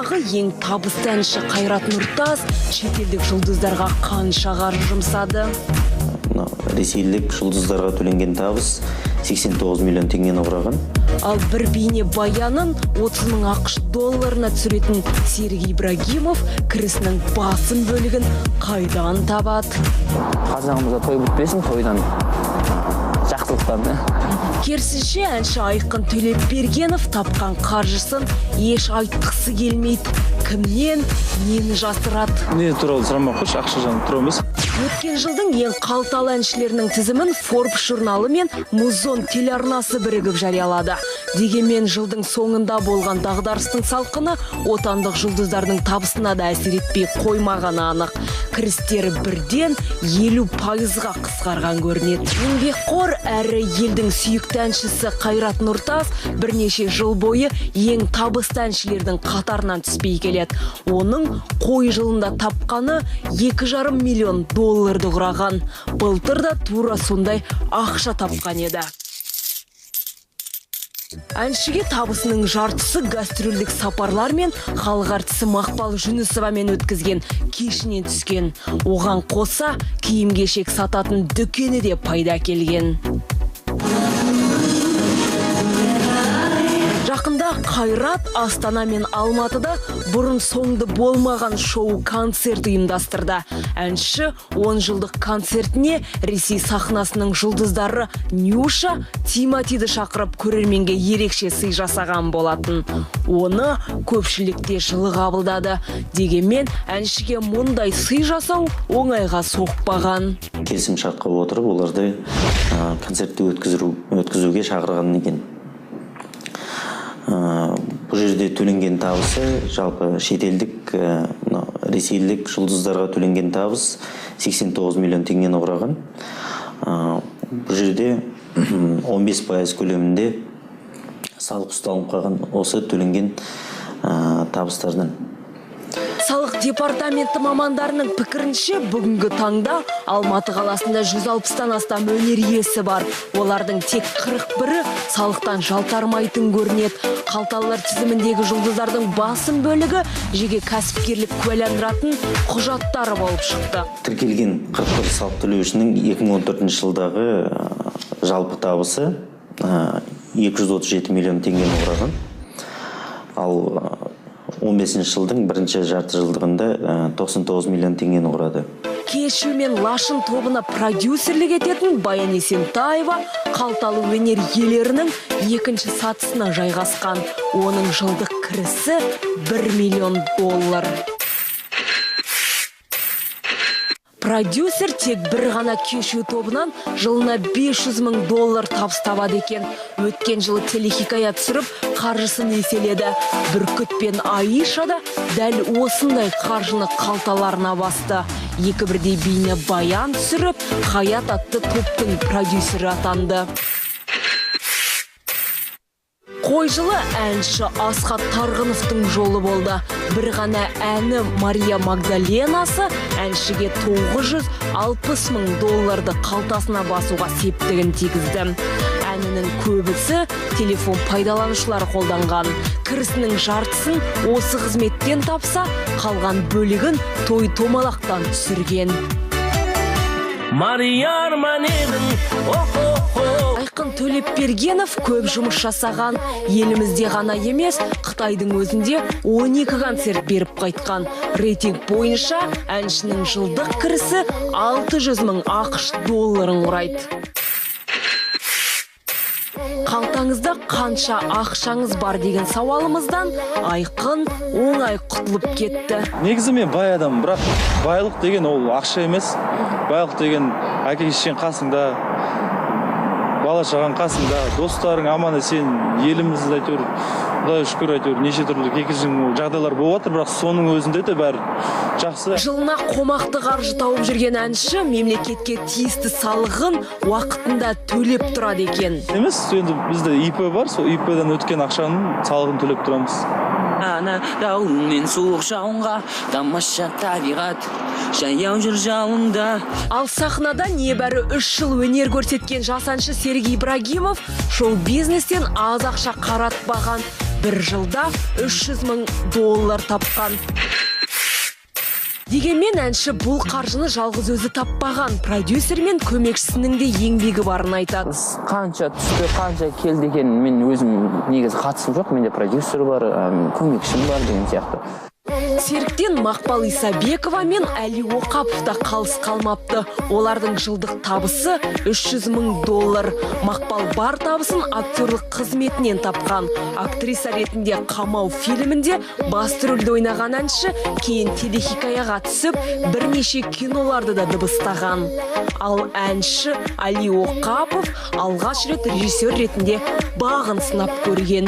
Әлемдегі ең табысты әнші Қайрат Нұртас шетелдік жұлдыздарға қанша қаржы жұмсады? Ресейлік жұлдыздарға төленген табыс 89 миллион теңгені құраған. Ал бір бейне баянын 30 мың ақш долларына түсіретін Серік Ибрагимов кірісінің басым бөлігін қайдан табады? Қазағымызда той бітпесін, тойдан жақсылықтан. Керісінше әнші Айқын Төлепбергенов тапқан қаржысын еш айтқысы келмейді. Кімнен нені жасырады? Не туралы сұрамай қойшы, ақша жаны тұра емес. Өткен жылдың ең қалталы әншілерінің тізімін Forbes журналы мен Музон телеарнасы бірігіп жариялады. Дегенмен жылдың соңында болған дағдарыстың салқыны отандық жұлдыздардың табысына да әсер етпей қоймағаны анық. Кірістері бірден 50%-ға қысқарған көрінеді. Еңбекқор әрі елдің сүйікті әншісі Қайрат Нұртас бірнеше жыл бойы ең табысты әншілердің қатарынан түспей келеді. Оның қой жылында тапқаны 2,5 миллион долларды құраған. Былтыр да тура сондай ақша тапқан еді. Әншіге табысының жартысы гастрольдік сапарлар мен халық әртісі Мақпал Жүнісовамен өткізген кешінен түскен. Оған қоса киім-кешек сататын дүкені де пайда келген. Жақында Қайрат Астана мен Алматыда бұрын соңды болмаған шоу-концерт ұйымдастырды. Әнші 10 жылдық концертіне Ресей сахнасының жұлдыздары Нюша, Тиматиді шақырып көрерменге ерекше сый жасаған болатын. Оны көпшілікте жылы қабылдады. Дегенмен әншіге мұндай сый жасау оңайға соқпаған. Келісім шартқа отырып, оларды концертті өткізуге шақырған екен. Бұл жерде төленген табысы, жалпы шетелдік, ресейлік жұлдыздарға төленген табыс 89 миллион теңгені құраған. Бұл жерде 15% көлемінде салық ұсталынып қалған осы төленген табыстардан. Салық департаменті мамандарының пікірінше бүгінгі таңда Алматы қаласында 160-тан астам өнер иесі бар. Олардың тек 41-і салықтан жалтармайтын көрінеді. Қалталылар тізіміндегі жұлдыздардың басым бөлігі жеке кәсіпкерлік куәландыратын құжаттары болып шықты. Тіркелген 41 салық төлеушінің 2014 жылдағы жалпы табысы 237 миллион теңгені құраған. Ал 15 жылдың бірінші жарты жылдығында 99 миллион теңгені құрады. Кешу мен Лашын тобына продюсерлік ететін Баян Есентаева қалталы өнер иелерінің екінші сатысына жайғасқан. Оның жылдық кірісі 1 миллион доллар. Продюсер тек бір ғана кешу тобынан жылына 500 мың доллар табыс табады екен. Өткен жылы телехикая түсіріп, қаржысын еселеді. Бүркіт пен Аиша да дәл осындай қаржыны қалталарына басты. Екі бірдей бейне баян түсіріп, Хаят атты топтың продюсері атанды. Қой жылы әнші Асхат Тарғыновтың жолы болды. Бір ғана әні Мария Магдаленасы әншіге 960 мың долларды қалтасына басуға септігін тигізді. Әнінің көбісі телефон пайдаланушылар қолданған. Кірісінің жартысын осы қызметтен тапса, қалған бөлігін той-томалақтан түсірген. Айқын Төлепбергенов көп жұмыс жасаған. Елімізде ғана емес, Қытайдың өзінде 12 концерт беріп қайтқан. Рейтинг бойынша әншінің жылдық кірісі 600 мың ақш долларын құрайды. Қалтаңызда қанша ақшаңыз бар деген сауалымыздан Айқын оңай құтылып кетті. Негізі мен бай адам, бірақ байлық деген ол ақша емес. Байлық деген әке-шешең қасыңда, бала-шағаң қасыңда, достарың аман сен, елімізді әйтеуір, Құдай шүкір әйтеуір неше түрлі кекілжің жағдайлар болып жатыр, бірақ соның өзінде де бәрі жақсы. Жылына қомақты қаржы тауып жүрген әнші мемлекетке тиісті салығын уақытында төлеп тұрады екен. Емес, енді бізде ИП бар, сол ИП-ден өткен ақшаның салығын төлеп тұрамыз. Ана дауын мен суық жауынға, тамаша табиғат, жаяу жүр жалында. Ал сахнада небәрі 3 жыл өнер көрсеткен жас әнші Серік Ибрагимов шоу-бизнестен аз ақша қаратпаған. бір жылда $300,000 тапқан. Дегенмен әнші бұл қаржыны жалғыз өзі таппаған, продюсер мен көмекшісінің де еңбегі барын айтады. Қанша түсті, қанша келді екен, мен өзім негізі қатысым жоқ, менде продюсер бар, көмекшім бар деген сияқты. Серіктен Мақпал Исабекова мен Әли Оқапов та қалыс қалмапты. Олардың жылдық табысы $300,000. Мақпал бар табысын актерлік қызметінен тапқан. Актриса ретінде Қамау фильмінде басты рөлде ойнаған әнші кейін телехикаяға түсіп, бірнеше киноларды да дыбыстаған. Ал әнші Әли Оқапов алғаш рет режиссер ретінде бағын сынап көрген.